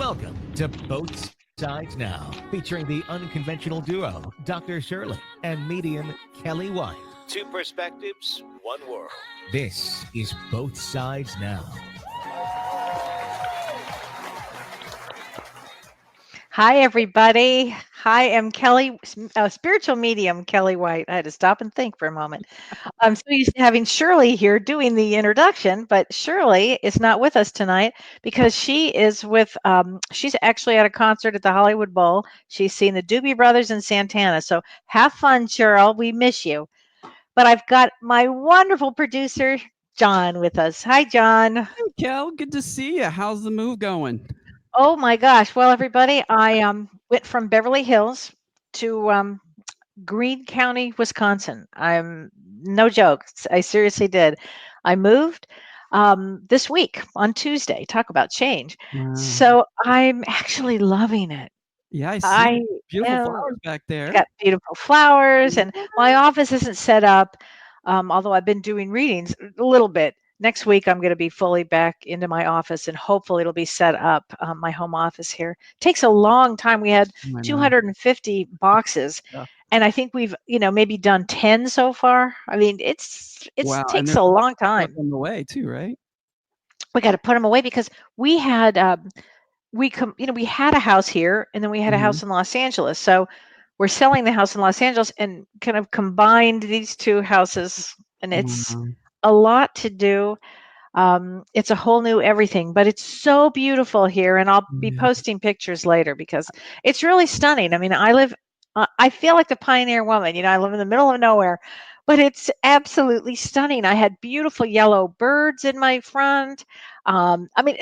Welcome to Both Sides Now, featuring the unconventional duo, Dr. Shirley and medium Kelly White. Two perspectives, one world. This is Both Sides Now. Hi, everybody. Hi, I'm Kelly, spiritual medium Kelly White. I had to stop and think for a moment. I'm so used to having Shirley here doing the introduction, but Shirley is not with us tonight because she is with, she's actually at a concert at the Hollywood Bowl. She's seen the Doobie Brothers and Santana. So have fun, Cheryl. We miss you. But I've got my wonderful producer, John, with us. Hi, John. Hey, Kel, good to see you. How's the move going? Oh my gosh. Well, everybody, I went from Beverly Hills to Greene County, Wisconsin. I'm no joke. I seriously did. I moved this week on Tuesday. Talk about change. Wow. So I'm actually loving it. Yeah, I see. I Beautiful am flowers back there. got beautiful flowers, and my office isn't set up. Although I've been doing readings a little bit. Next week, I'm going to be fully back into my office, and hopefully, it'll be set up. My home office here takes a long time. We had I know. 250 boxes, Yeah. and I think we've maybe done 10 so far. I mean, it's Wow. And takes there's a long stuff time. on the way too, right? We got to put them away because we had we had a house here, and then we had a Hmm. house in Los Angeles. So we're selling the house in Los Angeles and kind of combined these two houses, and it's Wow. a lot to do. It's a whole new everything, but it's so beautiful here, and I'll be Yeah. posting pictures later because it's really stunning. I mean, I feel like the pioneer woman. I live in the middle of nowhere, but it's absolutely stunning. I had beautiful yellow birds in my front. I mean,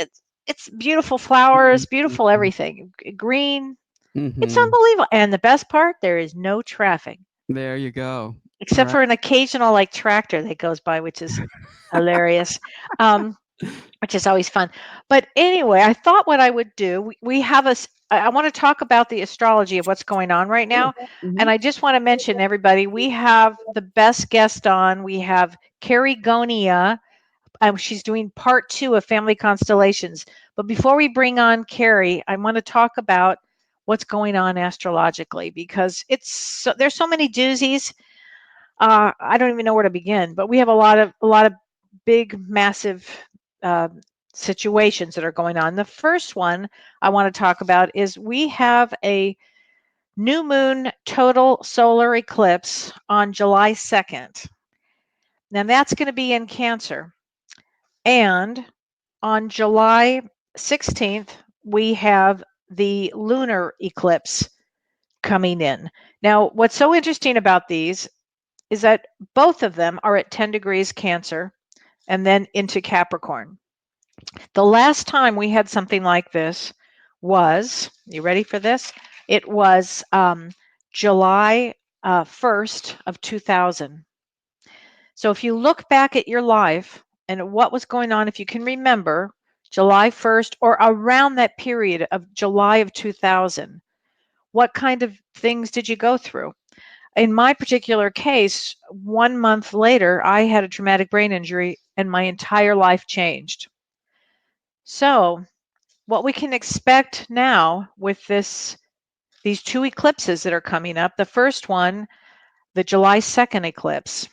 it's beautiful flowers, beautiful everything, green. It's Mm-hmm. unbelievable. And the best part, there is no traffic There you go. except Right. for an occasional like tractor that goes by, which is hilarious. Um, which is always fun. But anyway, I thought what I would do, we have I want to talk about the astrology of what's going on right Sure. now. Hmm. And I just want to mention, everybody, we have the best guest on. We have Karie Gonia. She's doing part 2 of Family Constellations. But before we bring on Karie, I want to talk about what's going on astrologically because there's so many doozies. I don't even know where to begin, but we have a lot of big, massive uh, situations that are going on. The first one I want to talk about is we have a new moon total solar eclipse on July 2nd. Now that's going to be in Cancer. And on July 16th, we have the lunar eclipse coming in. Now, what's so interesting about these is that both of them are at 10 degrees Cancer and then into Capricorn. The last time we had something like this was, you ready for this? It was July 1st of 2000. So if you look back at your life and what was going on, if you can remember July 1st or around that period of July of 2000, what kind of things did you go through? In my particular case, 1 month later, I had a traumatic brain injury and my entire life changed. So, what we can expect now with these two eclipses that are coming up, the first one, the July 2nd eclipse,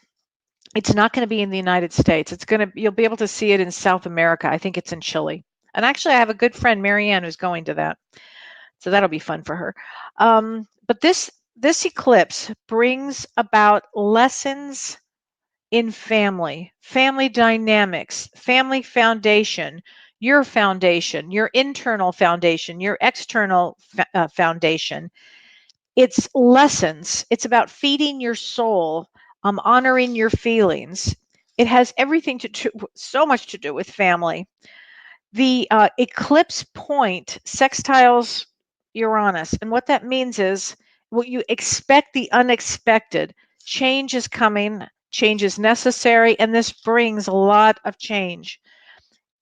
it's not going to be in the United States. You'll be able to see it in South America. I think it's in Chile. And actually, I have a good friend, Marianne, who's going to that. So that'll be fun for her. But this eclipse brings about lessons in family dynamics, family foundation, your internal foundation, your external foundation. It's lessons. It's about feeding your soul, honoring your feelings. It has everything to do, so much to do with family. The eclipse point sextiles Uranus. And what that means is what you expect the unexpected. Change is coming, change is necessary, and this brings a lot of change.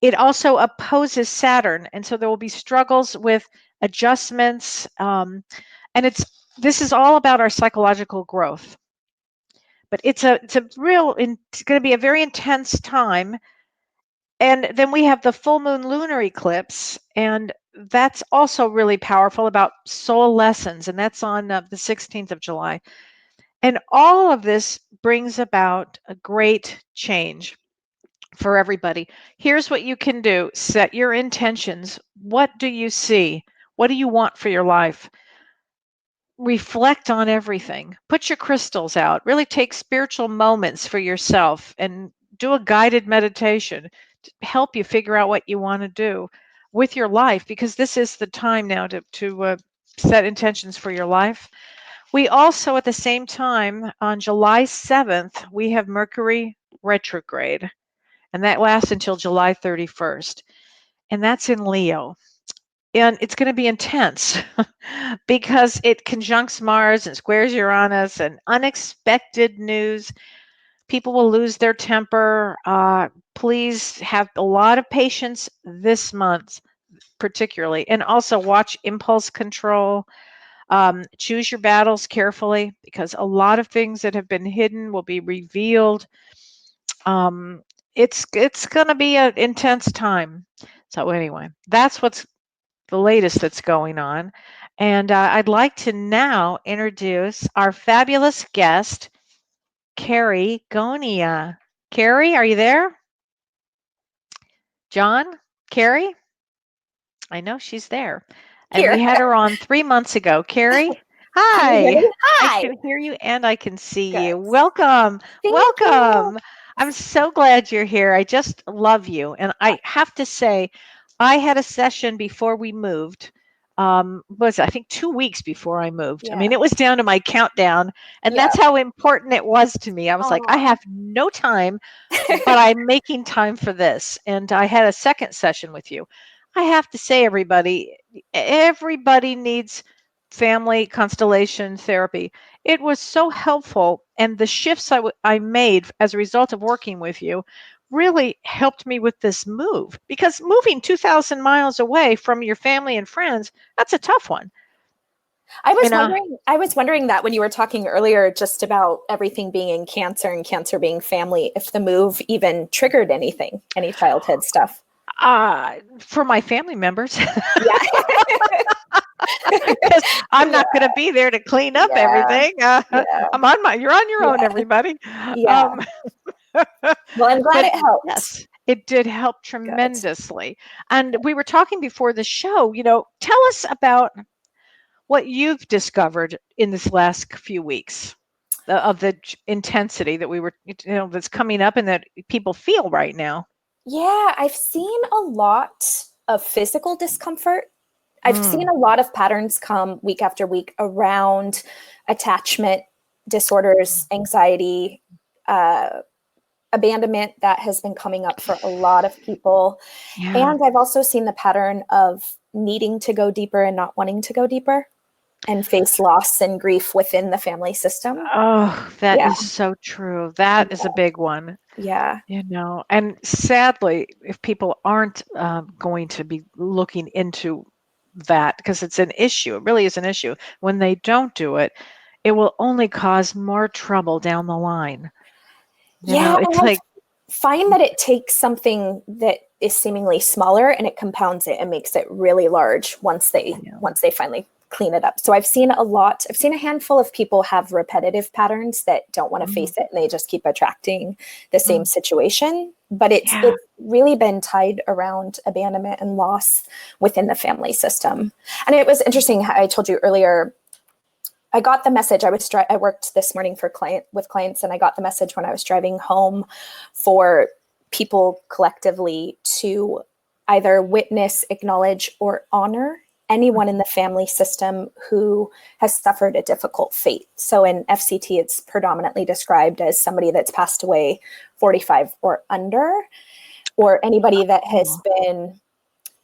It also opposes Saturn, and so there will be struggles with adjustments. And this is all about our psychological growth. But it's going to be a very intense time. And then we have the full moon lunar eclipse, and that's also really powerful about soul lessons, and that's on the 16th of July. And all of this brings about a great change for everybody. Here's what you can do. Set your intentions. What do you see? What do you want for your life? Reflect on everything. Put your crystals out. Really take spiritual moments for yourself and do a guided meditation to help you figure out what you want to do with your life, because this is the time now to set intentions for your life. We also, at the same time, on July 7th, we have Mercury Retrograde, and that lasts until July 31st. And that's in Leo. And it's going to be intense because it conjuncts Mars and squares Uranus and unexpected news. People will lose their temper. Please have a lot of patience this month, particularly. And also watch impulse control. Choose your battles carefully, because a lot of things that have been hidden will be revealed. It's going to be an intense time. So anyway, that's what's the latest that's going on. And I'd like to now introduce our fabulous guest, Karie Gonia. Karie, are you there? John? Karie? I know she's there. And Here. we had her on 3 months ago. Karie? Can you hear Hi. me? I Hi. can hear you and I can see Good. you. Welcome. Thank Welcome. I'm so glad you're here. I just love you. And I have to say, I had a session before we moved. Was I think 2 weeks before I moved. Yeah. I mean, it was down to my countdown, and Yeah. that's how important it was to me. I was like, I Aw. have no time, but I'm making time for this. And I had a second session with you. I have to say, everybody needs family constellation therapy. It was so helpful, and the shifts I made as a result of working with you really helped me with this move, because moving 2,000 miles away from your family and friends, that's a tough one. I was wondering that when you were talking earlier just about everything being in Cancer and Cancer being family, if the move even triggered anything, any childhood stuff. For my family members. Yeah. Because I'm not going to be there to clean up everything. Yeah. You're on your own, everybody. Yeah. Well, I'm glad it helped. Yes, it did help tremendously. And we were talking before the show, tell us about what you've discovered in this last few weeks of the intensity that we were, that's coming up and that people feel right now. Yeah, I've seen a lot of physical discomfort. I've seen a lot of patterns come week after week around attachment disorders, anxiety, abandonment that has been coming up for a lot of people. Yeah. And I've also seen the pattern of needing to go deeper and not wanting to go deeper and face loss and grief within the family system. Oh, that is so true. That is a big one. Yeah. And sadly, if people aren't going to be looking into that, because it's an issue, it really is an issue. When they don't do it, it will only cause more trouble down the line. It's like, find that it takes something that is seemingly smaller and it compounds it and makes it really large once they finally clean it up. So I've seen a handful of people have repetitive patterns that don't want to face it, and they just keep attracting the same situation. But it's really been tied around abandonment and loss within the family system. And it was interesting how I told you earlier, I got the message. I worked this morning with clients, and I got the message when I was driving home for people collectively to either witness, acknowledge, or honor anyone in the family system who has suffered a difficult fate. So in FCT, it's predominantly described as somebody that's passed away 45 or under, or anybody that has been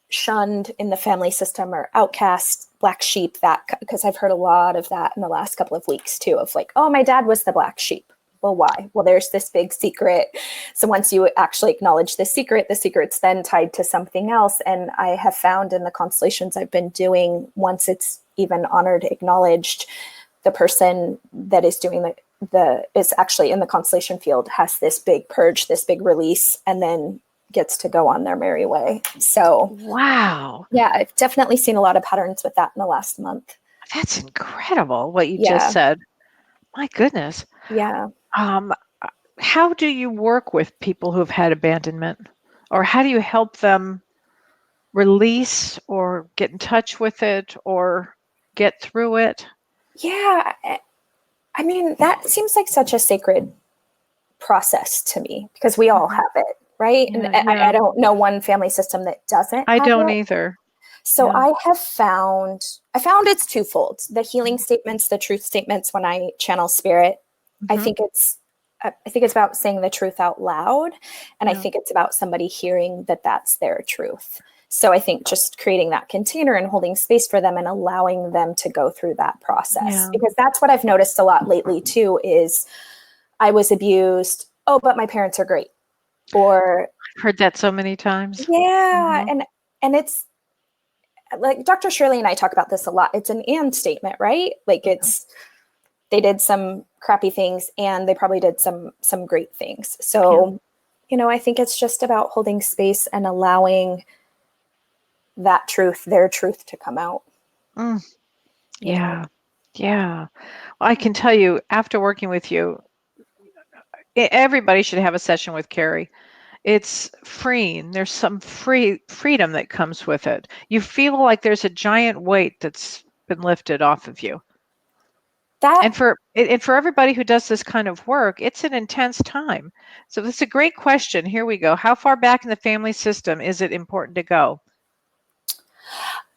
shunned in the family system or outcast, black sheep, because I've heard a lot of that in the last couple of weeks too, of like, oh, my dad was the black sheep. Well, why? Well, there's this big secret. So once you actually acknowledge the secret's then tied to something else. And I have found in the constellations I've been doing, once it's even honored, acknowledged, the person that is doing is actually in the constellation field has this big purge, this big release, and then gets to go on their merry way. So wow, yeah, I've definitely seen a lot of patterns with that in the last month. that's incredible what you Yeah. just said. My goodness. Yeah. How do you work with people who've had abandonment, or how do you help them release or get in touch with it or get through it? Yeah. I mean, that seems like such a sacred process to me because we all have it, right? Yeah, And I don't know one family system that doesn't I have don't it. either. So Yeah. I found it's twofold. The healing statements, the truth statements when I channel spirit. I think it's about saying the truth out loud. And I think it's about somebody hearing that that's their truth. So I think just creating that container and holding space for them and allowing them to go through that process, because that's what I've noticed a lot lately too, is I was abused. Oh, but my parents are great. Or I've heard that so many times. yeah. And it's like Dr. Shirley and I talk about this a lot. It's an and statement, right? Like they did some crappy things and they probably did some great things. So, I think it's just about holding space and allowing that truth, their truth, to come out. Yeah. Well, I can tell you, after working with you, everybody should have a session with Karie. It's freeing. There's some freedom that comes with it. You feel like there's a giant weight that's been lifted off of you. And for everybody who does this kind of work, it's an intense time. So this is a great question. Here we go. How far back in the family system is it important to go?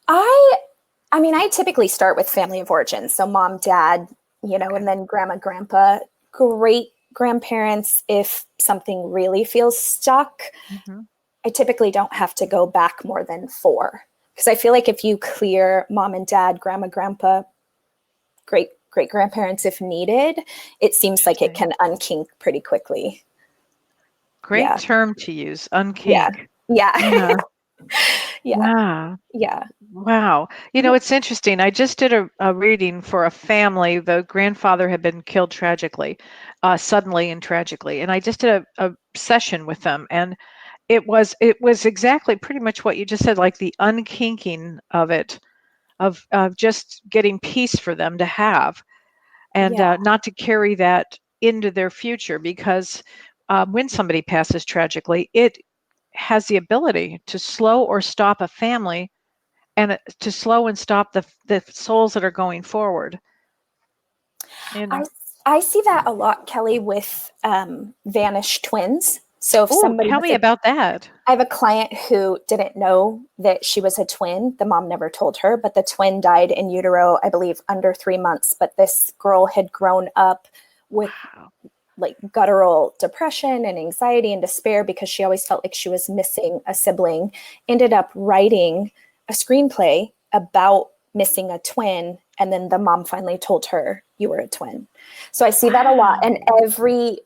I mean, I typically start with family of origin. So mom, dad, and then grandma, grandpa, great grandparents. If something really feels stuck, I typically don't have to go back more than 4. Because I feel like if you clear mom and dad, grandma, grandpa, great grandparents, if needed, it seems like it can unkink pretty quickly. Great term to use, unkink. Yeah. Wow. It's interesting. I just did a reading for a family. The grandfather had been killed tragically, suddenly and tragically. And I just did a session with them. And it was exactly pretty much what you just said, like the unkinking of it, of just getting peace for them to have, and not to carry that into their future, because when somebody passes tragically, it has the ability to slow or stop a family, and to slow and stop the souls that are going forward. I see that a lot, Kelly, with vanished twins. So if somebody tell me about that. I have a client who didn't know that she was a twin. The mom never told her, but the twin died in utero, I believe, under 3 months. But this girl had grown up with like guttural depression and anxiety and despair because she always felt like she was missing a sibling. Ended up writing a screenplay about missing a twin. And then the mom finally told her, you were a twin. So I see that a lot. And every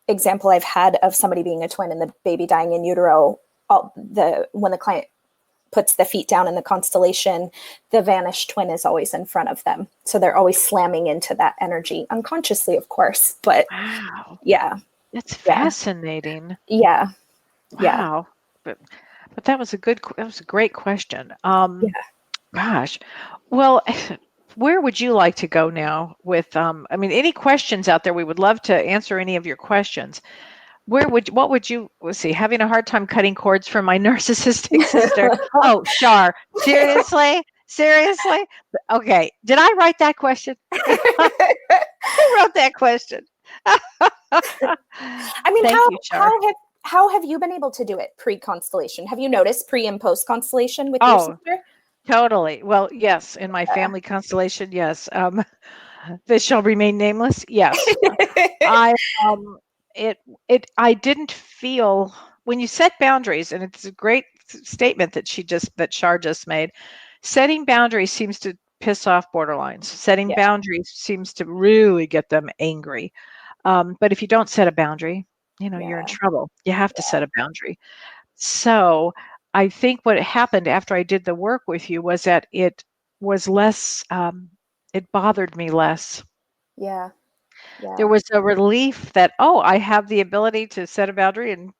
example I've had of somebody being a twin and the baby dying in utero, when the client puts the feet down in the constellation, the vanished twin is always in front of them. So they're always slamming into that energy, unconsciously, of course. But that's fascinating. Wow. But that was a great question. Gosh, well, where would you like to go now with, any questions out there? We would love to answer any of your questions. What would you, let's see, having a hard time cutting cords from my narcissistic sister. Oh, Shar, seriously? Okay. Did I write that question? Who wrote that question? I mean, how have you been able to do it pre-constellation? Have you noticed pre and post constellation with your sister? Totally. Well, yes. In my family constellation, yes. This shall remain nameless. Yes. I didn't feel, when you set boundaries, and it's a great statement that Shar just made. Setting boundaries seems to piss off borderlines. Setting boundaries seems to really get them angry. But if you don't set a boundary, you're in trouble. You have to set a boundary. So I think what happened after I did the work with you was that it was less, it bothered me less. Yeah. There was a relief that, I have the ability to set a boundary and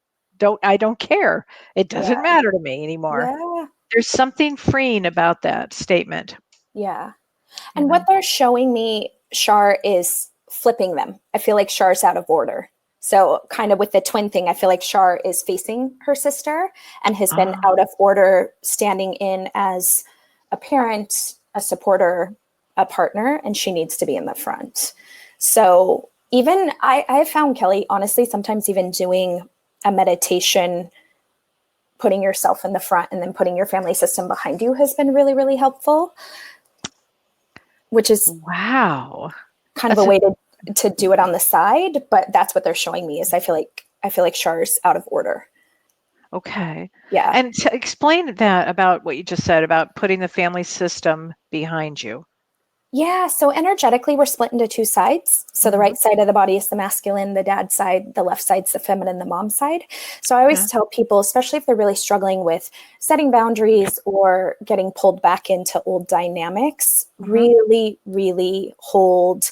I don't care. It doesn't Yeah. matter to me anymore. Yeah. There's something freeing about that statement. Yeah. You And know? what they're showing me, Shar, is flipping them. I feel like Shar's out of order. So kind of with the twin thing, I feel like Shar is facing her sister and has been out of order, standing in as a parent, a supporter, a partner, and she needs to be in the front. So even I have found, Kelly, honestly, sometimes even doing a meditation, putting yourself in the front and then putting your family system behind you has been really, really helpful, which is wow. kind of a way to do it on the side, but that's what they're showing me is I feel like Shar's out of order. Okay. Yeah. And explain that about what you just said about putting the family system behind you. Yeah. So energetically, we're split into two sides. So the right side of the body is the masculine, the dad side, the left side's the feminine, the mom side. So I always tell people, especially if they're really struggling with setting boundaries or getting pulled back into old dynamics, really, really hold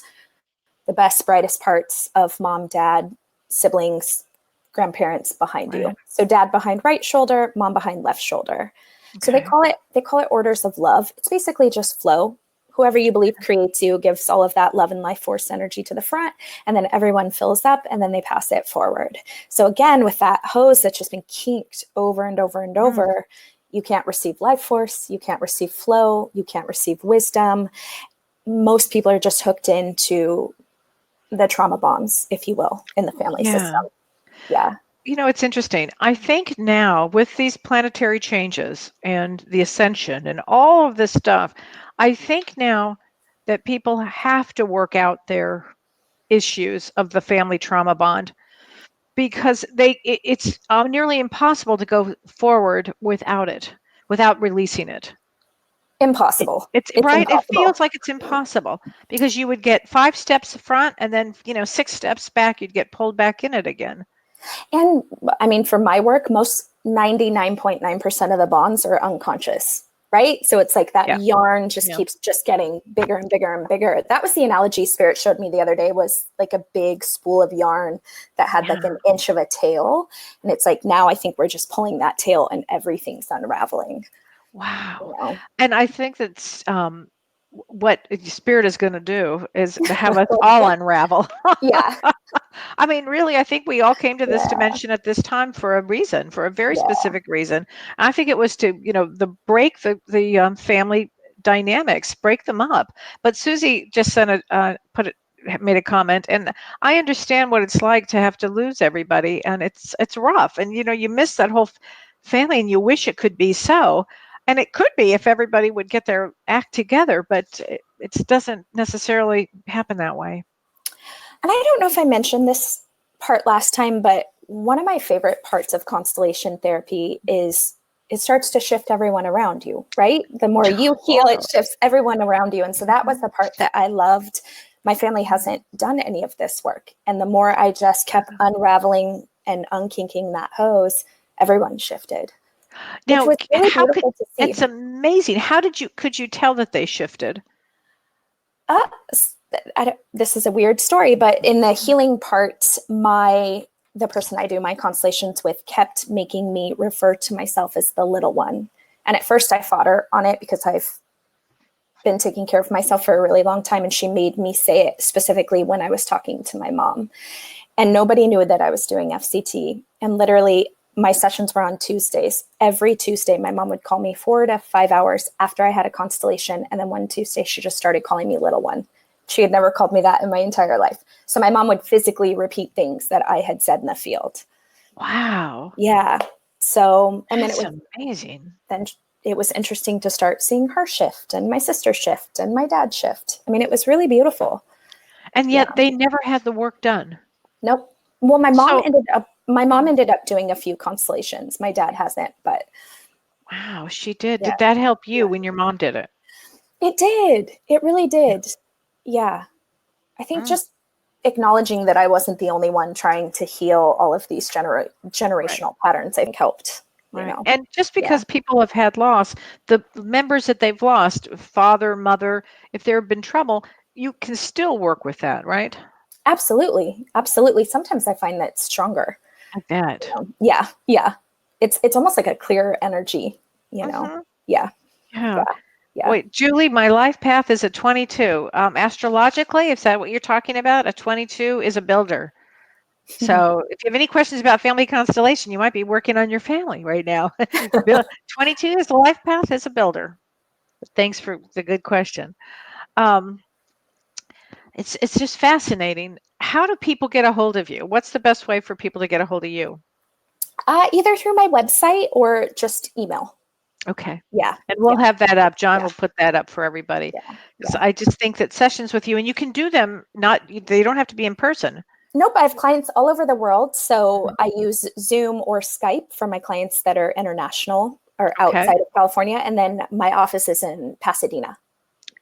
the best, brightest parts of mom, dad, siblings, grandparents behind you. So dad behind right shoulder, mom behind left shoulder. So they call it orders of love. It's basically just flow. Whoever you believe creates you gives all of that love and life force energy to the front, and then everyone fills up and then they pass it forward. So again, with that hose that's just been kinked over and over and over, you can't receive life force, you can't receive flow, you can't receive wisdom. Most people are just hooked into the trauma bonds, if you will, in the family system. Yeah. You know, it's interesting. I think now with these planetary changes and the ascension and all of this stuff, I think now that people have to work out their issues of the family trauma bond because it's nearly impossible to go forward without it, without releasing it. Impossible. It's right. Impossible. It feels like it's impossible because you would get 5 steps front and then, 6 steps back, you'd get pulled back in it again. And I mean, for my work, most 99.9% of the bonds are unconscious, right? So it's like that yarn just keeps just getting bigger and bigger and bigger. That was the analogy Spirit showed me the other day, was like a big spool of yarn that had like an inch of a tail. And it's like, now I think we're just pulling that tail and everything's unraveling. Wow. And I think that's what Spirit is going to do is have us all unravel. Yeah. I mean, really, I think we all came to this dimension at this time for a reason, for a very specific reason. I think it was to, break the family dynamics, break them up. But Susie just made a comment, and I understand what it's like to have to lose everybody, and it's rough, and you miss that whole family, and you wish it could be so. And it could be if everybody would get their act together, but it doesn't necessarily happen that way. And I don't know if I mentioned this part last time, but one of my favorite parts of constellation therapy is it starts to shift everyone around you, right? The more you heal, it shifts everyone around you. And so that was the part that I loved. My family hasn't done any of this work. And the more I just kept unraveling and unkinking that hose, everyone shifted. Now, which was really beautiful to see. It's amazing. Could you tell that they shifted? This is a weird story, but in the healing part, the person I do my constellations with kept making me refer to myself as the little one. And at first I fought her on it because I've been taking care of myself for a really long time. And she made me say it specifically when I was talking to my mom. And nobody knew that I was doing FCT. And literally my sessions were on Tuesdays. Every Tuesday, my mom would call me 4 to 5 hours after I had a constellation. And then one Tuesday, she just started calling me little one. She had never called me that in my entire life. So my mom would physically repeat things that I had said in the field. Wow. Yeah. So, and That's then it was amazing. Then it was interesting to start seeing her shift and my sister shift and my dad shift. I mean, it was really beautiful. And yet they never had the work done. Nope. Well, my mom ended up doing a few constellations. My dad hasn't, but. Wow, she did. Yeah. Did that help you when your mom did it? It did. It really did. Yeah. I think just acknowledging that I wasn't the only one trying to heal all of these generational patterns, I think helped. You know? And just because people have had loss, the members that they've lost, father, mother, if there have been trouble, you can still work with that, right? Absolutely. Absolutely. Sometimes I find that stronger. I bet. Yeah. Yeah. It's almost like a clear energy, you know? Yeah. Yeah. Yeah. Wait, Julie, my life path is a 22. Astrologically, is that what you're talking about? A 22 is a builder. So if you have any questions about family constellation, you might be working on your family right now. 22 is the life path as a builder. Thanks for the good question. It's just fascinating. How do people get a hold of you? What's the best way for people to get a hold of you? Either through my website or just email. Okay. Yeah. And we'll have that up. John will put that up for everybody. Yeah. I just think that sessions with you, and you can do them, they don't have to be in person. Nope, I have clients all over the world. So I use Zoom or Skype for my clients that are international or outside of California. And then my office is in Pasadena.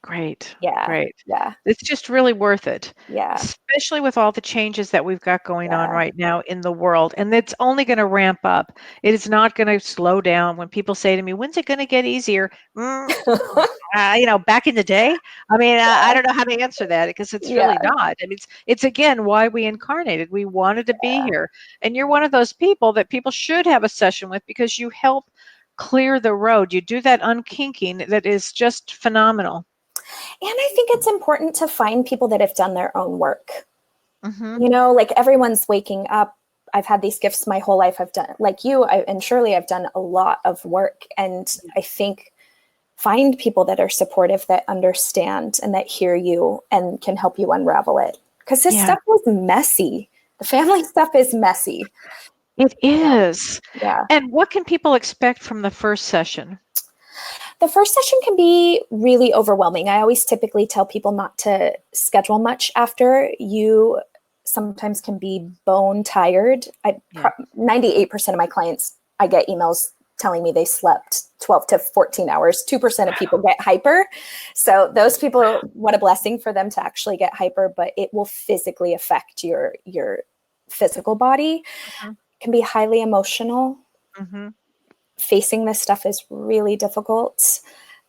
Great. Yeah. Great. Yeah. It's just really worth it. Yeah. Especially with all the changes that we've got going on right now in the world. And it's only going to ramp up. It is not going to slow down. When people say to me, when's it going to get easier? Back in the day, I don't know how to answer that because it's really not. I mean, it's again why we incarnated. We wanted to be here. And you're one of those people that people should have a session with because you help clear the road. You do that unkinking that is just phenomenal. And I think it's important to find people that have done their own work. You know, like everyone's waking up. I've had these gifts my whole life. I've done, like you, and surely I've done a lot of work. And I think find people that are supportive, that understand and that hear you and can help you unravel it. Because this stuff was messy. The family stuff is messy. It is. Yeah. And what can people expect from the first session? The first session can be really overwhelming. I always typically tell people not to schedule much after. You sometimes can be bone tired. 98% of my clients, I get emails telling me they slept 12 to 14 hours. 2% of people get hyper. So those people, what a blessing for them to actually get hyper, but it will physically affect your physical body. It can be highly emotional. Facing this stuff is really difficult.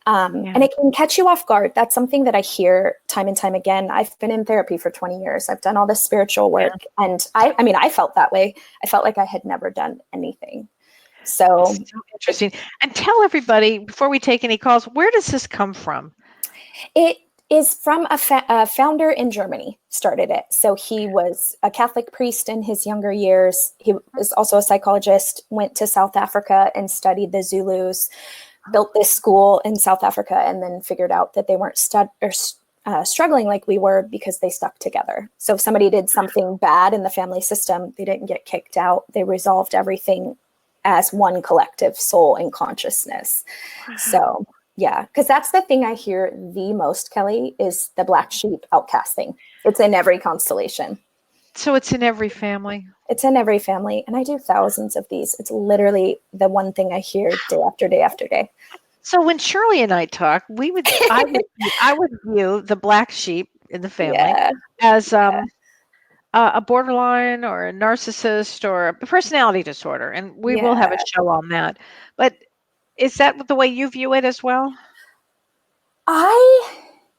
And it can catch you off guard. That's something that I hear time and time again. I've been in therapy for 20 years. I've done all this spiritual work. And I felt that way. I felt like I had never done anything. So interesting. And tell everybody before we take any calls, where does this come from? It is from a founder in Germany, started it. So he was a Catholic priest in his younger years. He was also a psychologist, went to South Africa and studied the Zulus, built this school in South Africa, and then figured out that they weren't struggling like we were because they stuck together. So if somebody did something bad in the family system, they didn't get kicked out. They resolved everything as one collective soul and consciousness. So yeah, because that's the thing I hear the most, Kelly, is the black sheep outcasting. It's in every constellation. So it's in every family? It's in every family. And I do thousands of these. It's literally the one thing I hear day after day after day. So when Shirley and I talk, I would view the black sheep in the family as a borderline or a narcissist or a personality disorder. And we will have a show on that. But is that the way you view it as well?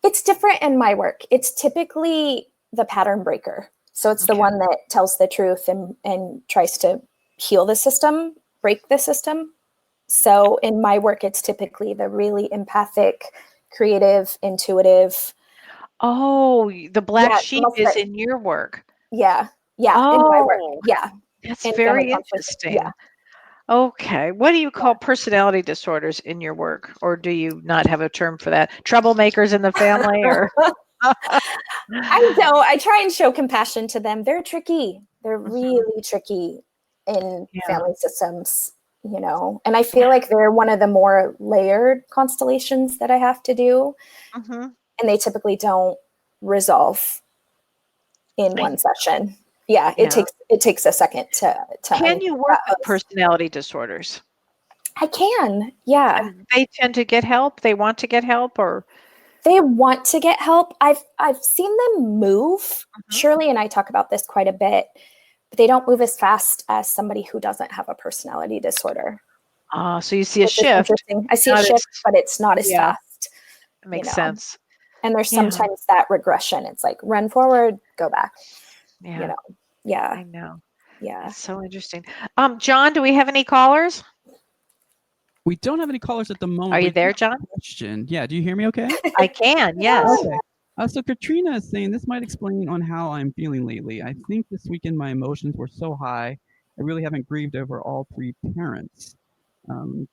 It's different in my work. It's typically the pattern breaker. So it's the one that tells the truth and tries to heal the system, break the system. So in my work, it's typically the really empathic, creative, intuitive. Oh, the black sheep is in your work. Yeah. Yeah. Oh, in my work. Yeah. That's very interesting. Yeah. Okay. What do you call personality disorders in your work? Or do you not have a term for that? Troublemakers in the family or? I don't. I try and show compassion to them. They're tricky. They're really tricky in family systems, you know, and I feel like they're one of the more layered constellations that I have to do. And they typically don't resolve in one session. Yeah, it takes a second to Can you work with personality disorders? I can. Yeah. And they tend to get help. They want to get help, or they want to get help. I've seen them move. Shirley and I talk about this quite a bit, but they don't move as fast as somebody who doesn't have a personality disorder. So you see a shift. I see a shift, but it's not as fast. It makes sense. And there's sometimes that regression. It's like run forward, go back. Yeah. You know. Yeah. I know. Yeah. That's so interesting. John, do we have any callers? We don't have any callers at the moment. Are you but we there, have a John? Question. Yeah. Do you hear me okay? I can, yes. Okay. So Katrina is saying this might explain on how I'm feeling lately. I think this weekend my emotions were so high. I really haven't grieved over all three parents.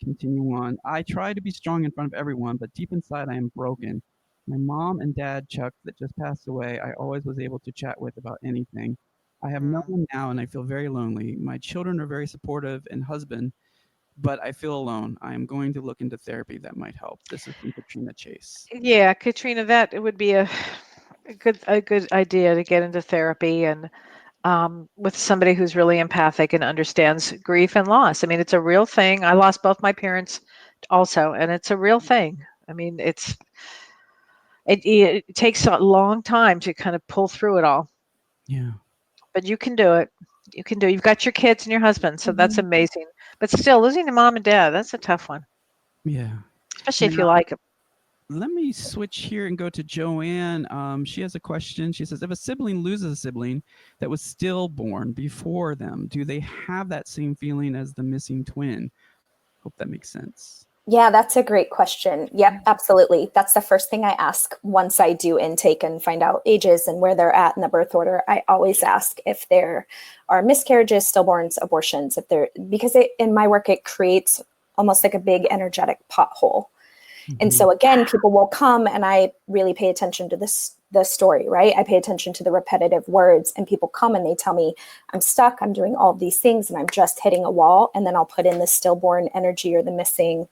Continue on. I try to be strong in front of everyone, but deep inside I am broken. My mom and dad, Chuck, that just passed away, I always was able to chat with about anything. I have no one now and I feel very lonely. My children are very supportive and husband, but I feel alone. I am going to look into therapy that might help. This is from Katrina Chase. Yeah, Katrina, that would be a good idea to get into therapy and with somebody who's really empathic and understands grief and loss. I mean, it's a real thing. I lost both my parents also, and it's a real thing. I mean, it takes a long time to kind of pull through it all. Yeah. But you can do it. You can do it. You've got your kids and your husband, so that's amazing. But still, losing a mom and dad, that's a tough one. Yeah. Especially if you like them. Let me switch here and go to Joanne. She has a question. She says, if a sibling loses a sibling that was stillborn before them, do they have that same feeling as the missing twin? Hope that makes sense. Yeah, that's a great question. Yep, absolutely. That's the first thing I ask once I do intake and find out ages and where they're at in the birth order. I always ask if there are miscarriages, stillborns, abortions, because in my work, it creates almost like a big energetic pothole. And so again, people will come and I really pay attention to the story, right? I pay attention to the repetitive words and people come and they tell me I'm stuck, I'm doing all of these things and I'm just hitting a wall. And then I'll put in the stillborn energy or the missing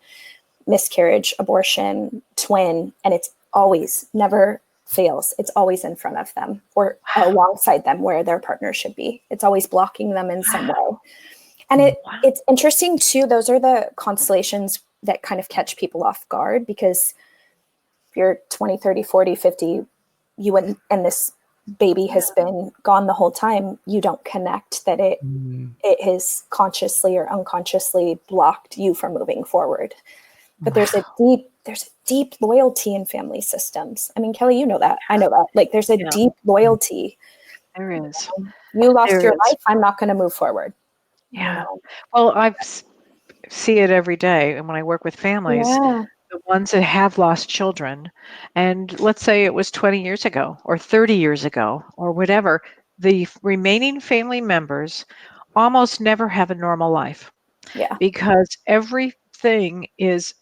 miscarriage, abortion, twin. And it's always never fails. It's always in front of them or alongside them where their partner should be. It's always blocking them in some way. And it's interesting too. Those are the constellations that kind of catch people off guard because if you're 20, 30, 40, 50, you and this baby has been gone the whole time, you don't connect that it has consciously or unconsciously blocked you from moving forward. But there's a deep loyalty in family systems. I mean, Kelly, you know that. I know that. Like there's a deep loyalty. There is. You lost your life. I'm not going to move forward. Yeah. You know? Well, I see it every day. And when I work with families, the ones that have lost children, and let's say it was 20 years ago or 30 years ago or whatever, the remaining family members almost never have a normal life. Yeah. Because everything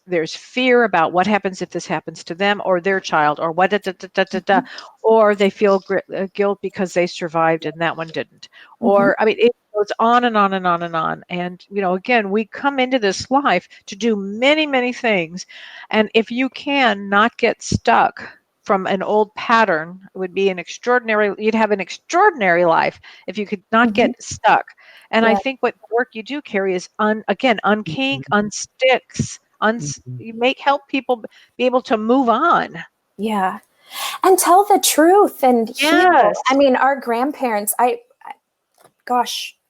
there's fear about what happens if this happens to them or their child or what, or they feel guilt because they survived and that one didn't. Or, I mean, it goes on and on and on and on. And, again, we come into this life to do many, many things. And if you can not get stuck from an old pattern, it would be you'd have an extraordinary life if you could not get stuck. And I think what work you do, Kerry, is unkink, unsticks, you help people be able to move on. Yeah. And tell the truth and heal. I mean, our grandparents,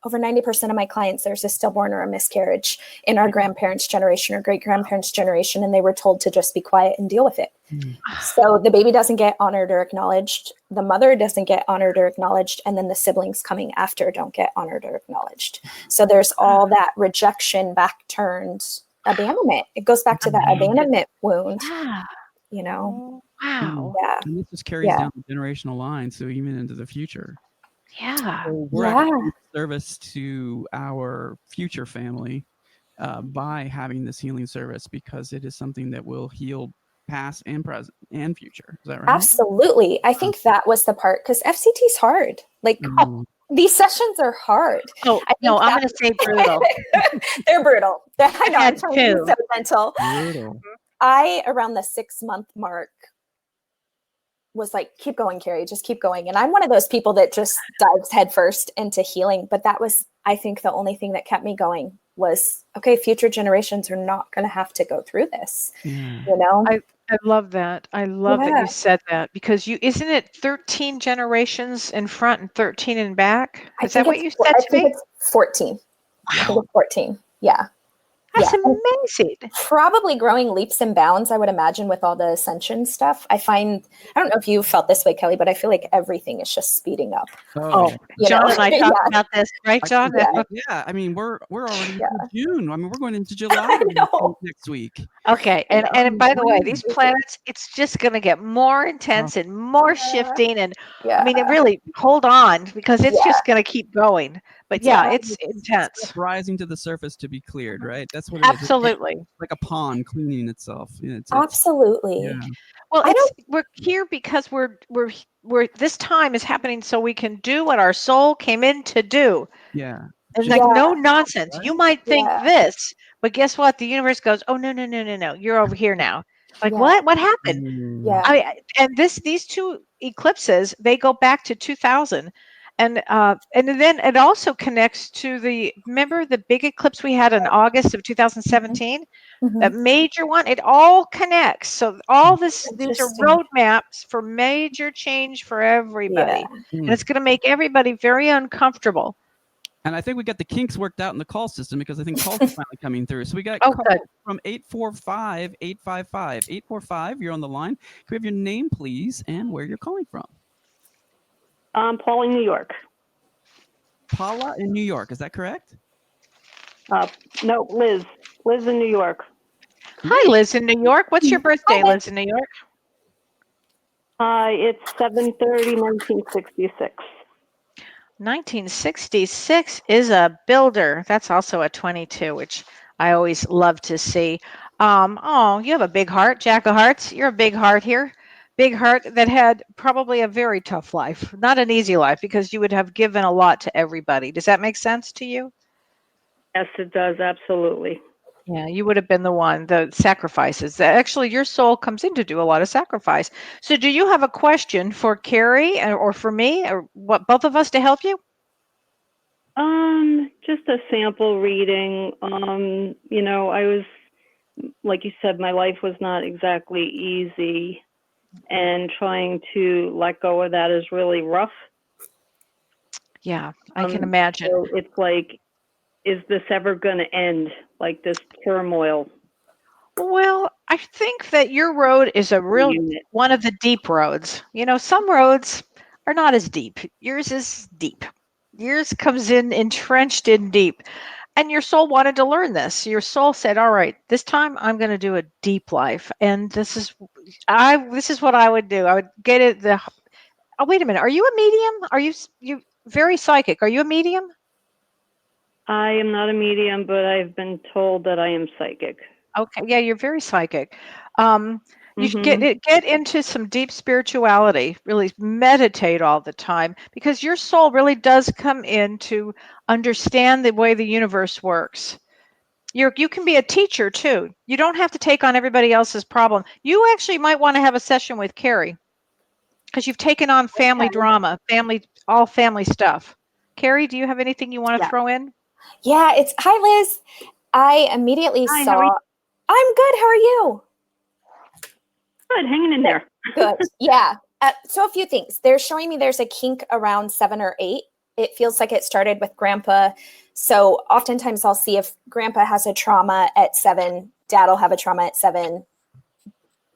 over 90% of my clients, there's a stillborn or a miscarriage in our grandparents' generation or great grandparents' generation, and they were told to just be quiet and deal with it. So the baby doesn't get honored or acknowledged. The mother doesn't get honored or acknowledged. And then the siblings coming after don't get honored or acknowledged. So there's all that rejection, back turned, abandonment. It goes back to that abandonment wound, Wow. Yeah. And this just carries down the generational line. So even into the future. Yeah. So we're actually doing service to our future family by having this healing service because it is something that will heal past and present and future. Is that right? Absolutely. I think that was the part because FCT is hard. Like these sessions are hard. I'm going to say brutal. They're brutal. I know. I'm trying to be so gentle. Brutal. Around the 6-month mark, was like, keep going, Kerry, just keep going. And I'm one of those people that just dives headfirst into healing. But that was, I think, the only thing that kept me going was, okay, future generations are not going to have to go through this. I love that. I love that you said that because isn't it 13 generations in front and 13 in back? Is that what you said to me? It's 14. Wow. I think it's 14. Yeah. That's Yeah. amazing. Probably growing leaps and bounds, I would imagine, with all the ascension stuff. I don't know if you felt this way, Kelly, but I feel like everything is just speeding up. Oh, yeah. You John know? and I talked about this, right, John? Yeah. I mean, we're already Yeah. into June. I mean, we're going into July I know. next week. Okay, I and know. by the way, these planets, it's just going to get more intense and more Yeah. shifting, and I Yeah. mean, it really hold on because it's Yeah. just going to keep going. But yeah, it's Stuff intense. rising to the surface to be cleared, right? That's what it is. It's Absolutely. like a pond cleaning itself. Absolutely. Yeah. Well, I we're here because we're this time is happening so we can do what our soul came in to do. Yeah. And Just- like no nonsense. right? You might think Yeah. this, but guess what? The universe goes, "Oh no. You're over here now." Like Yeah. what? What happened? Mm. Yeah. And these two eclipses, they go back to 2000. And then it also connects to remember the big eclipse we had in August of 2017? That Mhm. major one, it all connects. So all these are Interesting. roadmaps for major change for everybody. Yeah. And it's going to make everybody very uncomfortable. And I think we got the kinks worked out in the call system because I think calls are finally coming through. So we got Oh, calls good. from 845-855. 845, you're on the line. Can we have your name, please, and where you're calling from? Paul in New York. Paula in New York, is that correct? No, Liz. Liz in New York. Hi, Liz in New York. What's your birthday, Liz in New York? It's 7/30/1966. 1966 is a builder. That's also a 22, which I always love to see. Oh, you have a big heart, Jack of Hearts. You're a big heart here. Big heart that had probably a very tough life, not an easy life, because you would have given a lot to everybody. Does that make sense to you? Yes, it does. Absolutely. Yeah, you would have been the sacrifices. Actually, your soul comes in to do a lot of sacrifice. So, do you have a question for Carrie or for me or what both of us to help you? Just a sample reading. I was, like you said, my life was not exactly easy, and trying to let go of that is really rough. Yeah, I can imagine. So it's like, is this ever going to end? Like this turmoil? Well, I think that your road is one of the deep roads. You know, some roads are not as deep. Yours is deep. Yours comes in entrenched in deep. And your soul wanted to learn this. Your soul said, "All right, this time I'm going to do a deep life." And this is what I would do. I would get it Oh, wait a minute. Are you a medium? Are you very psychic? Are you a medium? I am not a medium, but I've been told that I am psychic. Okay, yeah, you're very psychic. You should get into some deep spirituality. Really meditate all the time because your soul really does come in to understand the way the universe works. You can be a teacher too. You don't have to take on everybody else's problem. You actually might want to have a session with Carrie because you've taken on family drama, all family stuff. Carrie, do you have anything you want to throw in? Yeah, hi Liz. I immediately Hi, saw how are you? I'm good. How are you? Good, hanging in there. Good. Yeah. So a few things. They're showing me there's a kink around 7 or 8. It feels like it started with grandpa. So oftentimes I'll see if grandpa has a trauma at 7, dad will have a trauma at 7,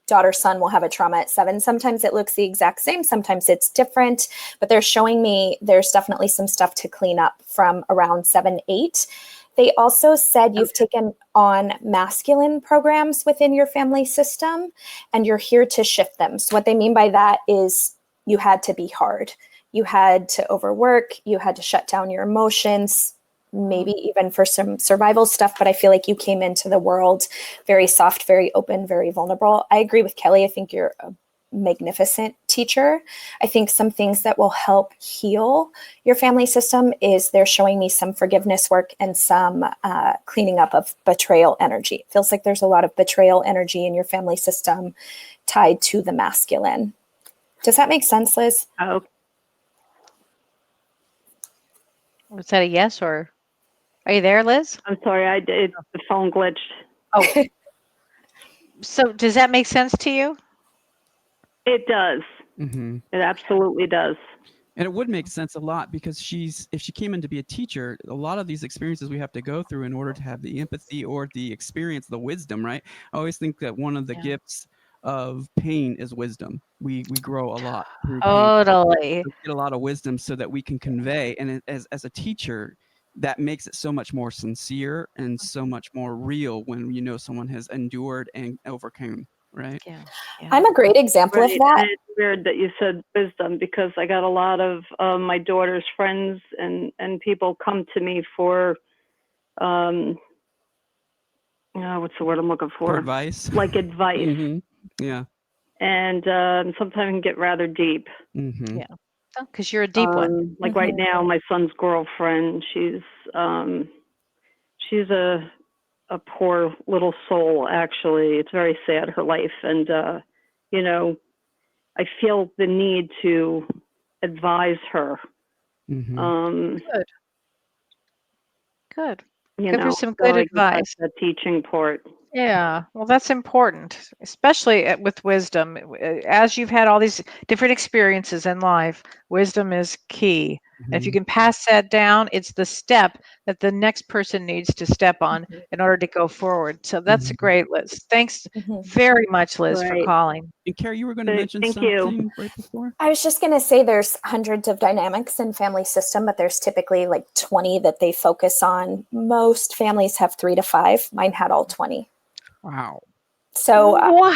daughter, son will have a trauma at 7. Sometimes it looks the exact same. Sometimes it's different, but they're showing me there's definitely some stuff to clean up from around 7, 8. They also said you've taken on masculine programs within your family system and you're here to shift them. So what they mean by that is you had to be hard. You had to overwork. You had to shut down your emotions, maybe even for some survival stuff. But I feel like you came into the world very soft, very open, very vulnerable. I agree with Kelly. I think you're a magnificent teacher. I think some things that will help heal your family system is they're showing me some forgiveness work and some cleaning up of betrayal energy. It feels like there's a lot of betrayal energy in your family system tied to the masculine. Does that make sense, Liz? Oh, Was that a yes or are you there, Liz? I'm sorry, the phone glitched. Oh, so does that make sense to you? It does. Mm-hmm. It absolutely does. And it would make sense a lot because if she came in to be a teacher, a lot of these experiences we have to go through in order to have the empathy or the experience, the wisdom, right? I always think that one of the gifts of pain is wisdom. We grow a lot through pain. Totally. We get a lot of wisdom so that we can convey. And as a teacher, that makes it so much more sincere and so much more real when you know someone has endured and overcame, right? Yeah. I'm a great example of Right, that. and it's weird that you said wisdom because I got a lot of my daughter's friends and people come to me for, what's the word I'm looking for? Advice. Like advice. Mm-hmm. Yeah. And sometimes it can get rather deep. Mm-hmm. Yeah. Because you're a deep one. Like right now, my son's girlfriend, she's a poor little soul, actually. It's very sad, her life. And, I feel the need to advise her. Mm-hmm. Good. Good. You Give her know, some so good I guess advice. that's the teaching part. Yeah, well, that's important, especially with wisdom. As you've had all these different experiences in life, wisdom is key. And if you Mm-hmm. can pass that down, it's the step that the next person needs to step on in order to go forward. So that's Mhm. great, Liz. Thanks Mhm. very much, Liz, for Right. calling. And Kerry, you were going to But mention thank you. something right before? I was just going to say there's hundreds of dynamics in family system, but there's typically like 20 that they focus on. Most families have 3 to 5. Mine had all 20. Wow. So, Wow.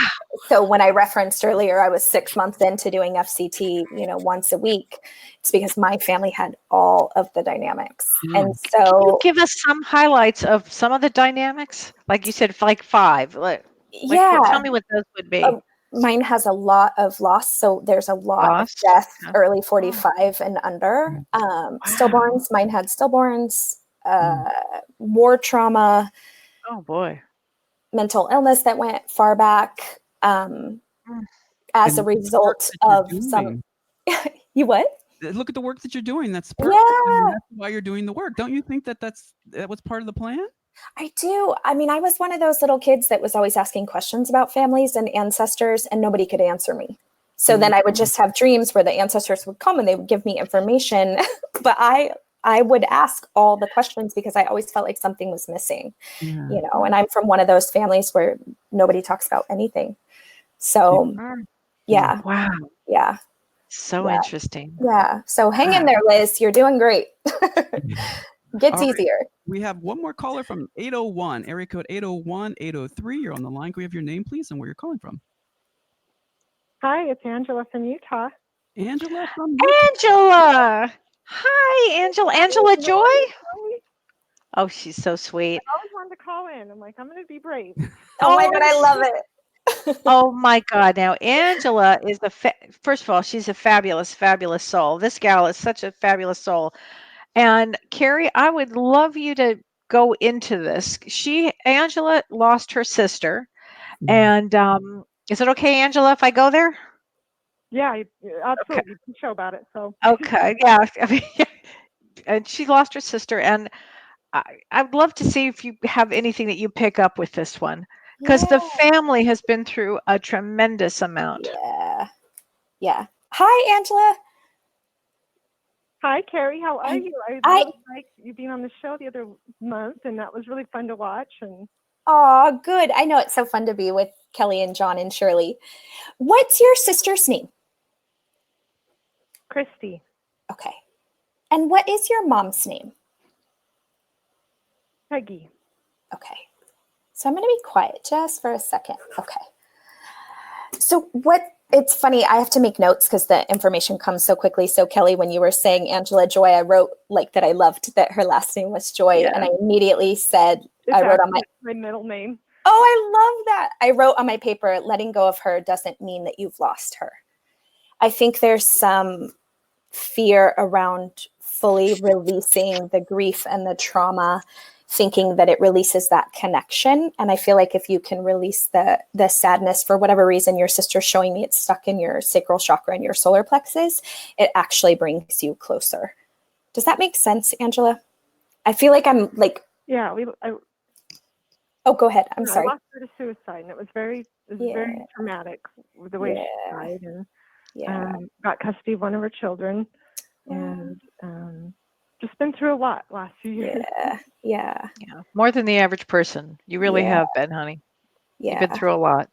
so when I referenced earlier, I was 6 months into doing FCT, once a week. It's because my family had all of the dynamics. And Can you so, give us some highlights of some of the dynamics? Like you said, like 5. Like yeah, tell me what those would be. mine has a lot of loss. So there's a lot Loss? of death, Yeah. early 45 and under. Stillborns, mine had stillborns, war trauma, Oh boy. mental illness that went far back as a result of some. You what? Look at the work that you're doing. That's perfect. Yeah. I mean, that's why you're doing the work. Don't you think that was part of the plan? I do. I mean, I was one of those little kids that was always asking questions about families and ancestors, and nobody could answer me. So then I would just have dreams where the ancestors would come and they would give me information, but I would ask all the questions because I always felt like something was missing, and I'm from one of those families where nobody talks about anything. So yeah. Wow. Yeah. So interesting. Yeah. So hang in there, Liz. You're doing great. Gets easier. We have one more caller from 801, area code 801, 803. You're on the line. Can we have your name, please, and where you're calling from? Hi, it's Angela from Utah. Angela from Angela. Hi, Angela. Angela Joy? Oh, she's so sweet. I always wanted to call in. I'm like, I'm going to be brave. Oh my God, I love it. Oh my God. Now, Angela is first of all, she's a fabulous, fabulous soul. This gal is such a fabulous soul. And Kerry, I would love you to go into this. Angela lost her sister. And is it okay, Angela, if I go there? Yeah, absolutely. You can show about it. So Okay, yeah. I mean, and she lost her sister, and I'd love to see if you have anything that you pick up with this one, because the family has been through a tremendous amount. Yeah. Hi, Angela. Hi, Kerry. How are you? I really liked you being on the show the other month, and that was really fun to watch. And oh, good. I know it's so fun to be with Kelly and John and Shirley. What's your sister's name? Christy. Okay. And what is your mom's name? Peggy. Okay. So I'm going to be quiet just for a second. Okay. So it's funny, I have to make notes because the information comes so quickly. So Kelly, when you were saying Angela Joy, I wrote like that I loved that her last name was Joy. Yeah. And I immediately said, I wrote on my middle name. Oh, I love that. I wrote on my paper, letting go of her doesn't mean that you've lost her. I think there's some fear around fully releasing the grief and the trauma, thinking that it releases that connection. And I feel like if you can release the sadness for whatever reason, your sister's showing me it's stuck in your sacral chakra and your solar plexus, it actually brings you closer. Does that make sense, Angela? I feel like I'm like... Yeah. Oh, go ahead. I'm sorry. I lost her to suicide, and it was very traumatic the way she died. And got custody of one of her children. and just been through a lot last few years. Yeah. More than the average person. You really Yeah. have been, honey. You've been Yeah. through a lot.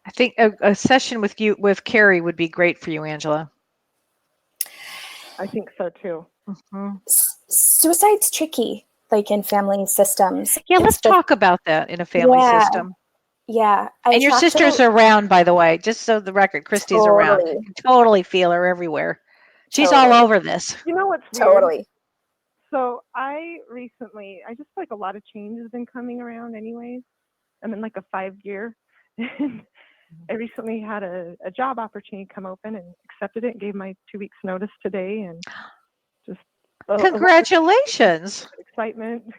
I think a session with Karie would be great for you, Angela. I think so too. Mhm. Suicide's tricky, like in family systems. Yeah, let's It's just, talk about that in a family yeah, system. yeah. I And your talked to sister's around, by the way, just so the record. Christy's around. totally, You can totally feel her everywhere. She's all totally, over this. You know what's weird? totally. So I just feel like a lot of change has been coming around anyways. I'm in like a 5-year. And I recently had a job opportunity come open and accepted it and gave my 2 weeks notice today, and just a lot of Congratulations. excitement.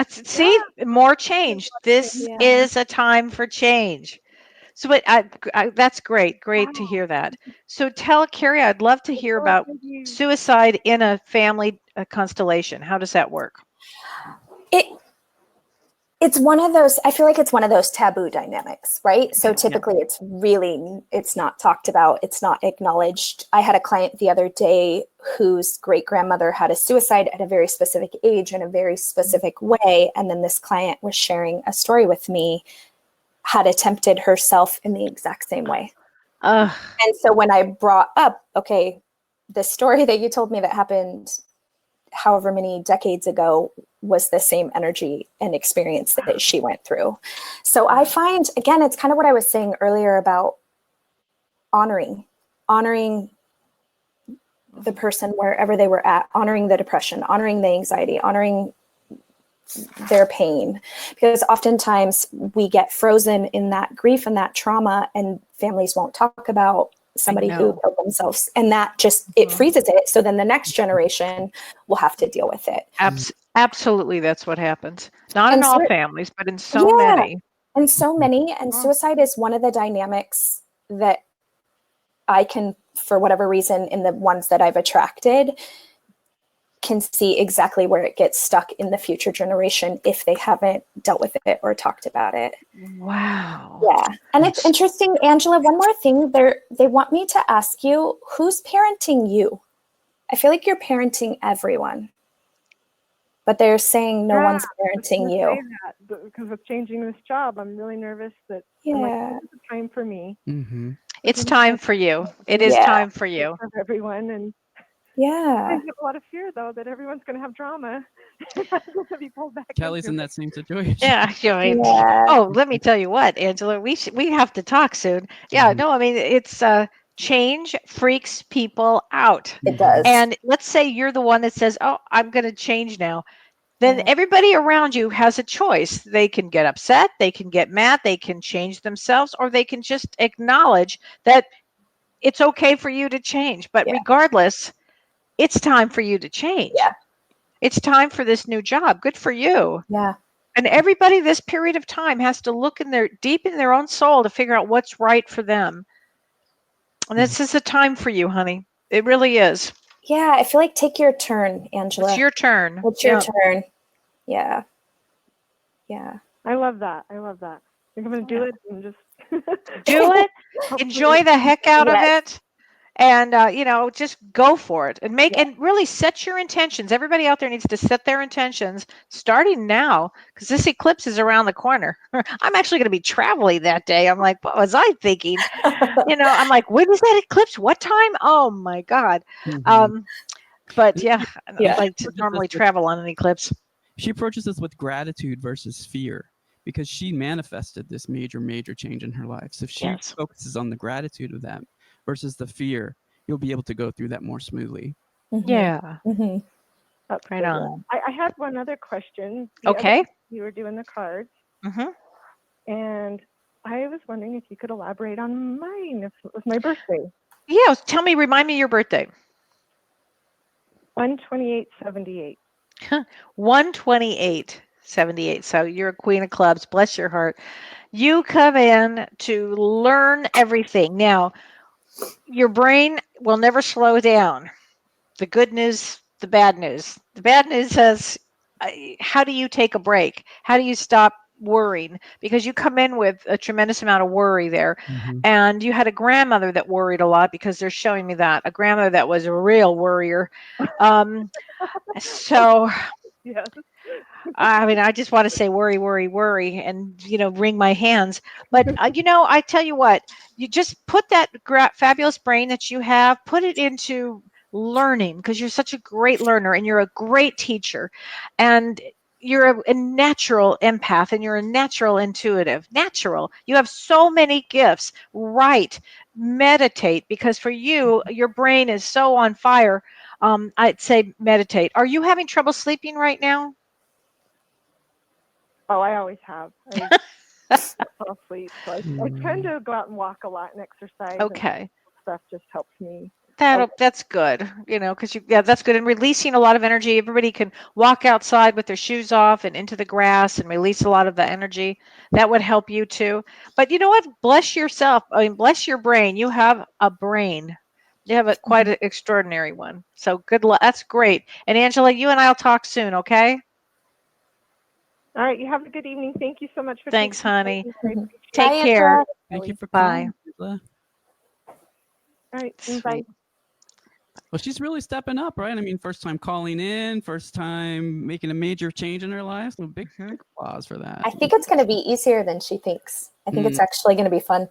See, more change. This Yeah. is a time for change. So, but that's great. Great to hear that. So, tell Karie, I'd love to hear about suicide in a family constellation. How does that work? It's one of those, I feel like it's one of those taboo dynamics, right? So typically it's not talked about. It's not acknowledged. I had a client the other day whose great grandmother had a suicide at a very specific age in a very specific way. And then this client was sharing a story with me, had attempted herself in the exact same way. And so when I brought up, okay, the story that you told me that happened however many decades ago was the same energy and experience that she went through. So I find, again, it's kind of what I was saying earlier about honoring the person wherever they were at, honoring the depression, honoring the anxiety, honoring their pain, because oftentimes we get frozen in that grief and that trauma, and families won't talk about somebody who killed themselves, and that just it freezes it. So then the next generation will have to deal with it. Absolutely, that's what happens. Not in all families, but in so many. And so many. And suicide is one of the dynamics that I can, for whatever reason, in the ones that I've attracted, can see exactly where it gets stuck in the future generation if they haven't dealt with it or talked about it. Wow. Yeah. And it's interesting, Angela, one more thing. They want me to ask you, who's parenting you? I feel like you're parenting everyone, but they're saying no one's parenting you. Because of changing this job, I'm really nervous that this is time for me. Mm-hmm. It's time for you. It is time for you. For everyone. And I have a lot of fear, though, that everyone's going to have drama. I'm going to be pulled back. Kelly's in that same situation. Yeah. Oh, let me tell you what, Angela, we have to talk soon. Yeah. No, I mean, it's change freaks people out. It does. And let's say you're the one that says, "Oh, I'm going to change now." Then everybody around you has a choice. They can get upset, they can get mad, they can change themselves, or they can just acknowledge that it's okay for you to change. But regardless, it's time for you to change. Yeah. It's time for this new job. Good for you. Yeah. And everybody this period of time has to look deep in their own soul to figure out what's right for them. And this is a time for you, honey. It really is. Yeah, I feel like take your turn, Angela. It's your turn. It's your turn. Yeah. Yeah. I love that. I think I'm going to do it and just do it. Enjoy the heck out of it. And, just go for it and and really set your intentions. Everybody out there needs to set their intentions starting now, because this eclipse is around the corner. I'm actually going to be traveling that day. I'm like, what was I thinking? I'm like, when is that eclipse? What time? Oh my God. Mm-hmm. But I like to normally travel on an eclipse. She approaches this with gratitude versus fear, because she manifested this major, major change in her life. So if she focuses on the gratitude of that versus the fear, you'll be able to go through that more smoothly. Mm-hmm. Yeah. Mm-hmm. Right on. I had one other question. You were doing the cards. Mm-hmm. And I was wondering if you could elaborate on mine, if it was my birthday. Yeah, remind me your birthday. 1/28/78. 1/28/78. So you're a queen of clubs. Bless your heart. You come in to learn everything. Now, your brain will never slow down. The good news, the bad news. The bad news says, how do you take a break? How do you stop worrying, because you come in with a tremendous amount of worry there. Mhm. And you had a grandmother that worried a lot, because they're showing me that a grandmother that was a real worrier. So Yes. I mean, I just want to say worry, worry, worry, and wring my hands. But I tell you what, you just put that fabulous brain that you have, put it into learning, because you're such a great learner and you're a great teacher, and you're a natural empath, and you're a natural intuitive. Natural. You have so many gifts. Write, meditate, because for you, your brain is so on fire. I'd say meditate. Are you having trouble sleeping right now? Oh, I always have. I fall asleep. So I tend to go out and walk a lot and exercise. Okay. And stuff just helps me. That's good, because that's good. And releasing a lot of energy. Everybody can walk outside with their shoes off and into the grass and release a lot of the energy. That would help you too. But you know what? Bless yourself. I mean, bless your brain. You have a brain. You have quite an extraordinary one. So good luck. That's great. And Angela, you and I'll talk soon, okay? All right. You have a good evening. Thank you so much for Thanks, taking honey. time. Take Bye, care. Angela. Thank you for Bye. calling, Angela. All right. Bye. Sweet. Well, she's really stepping up, right? I mean, first time calling in, first time making a major change in her life. So big applause for that. I think it's going to be easier than she thinks. I think it's actually going to be fun.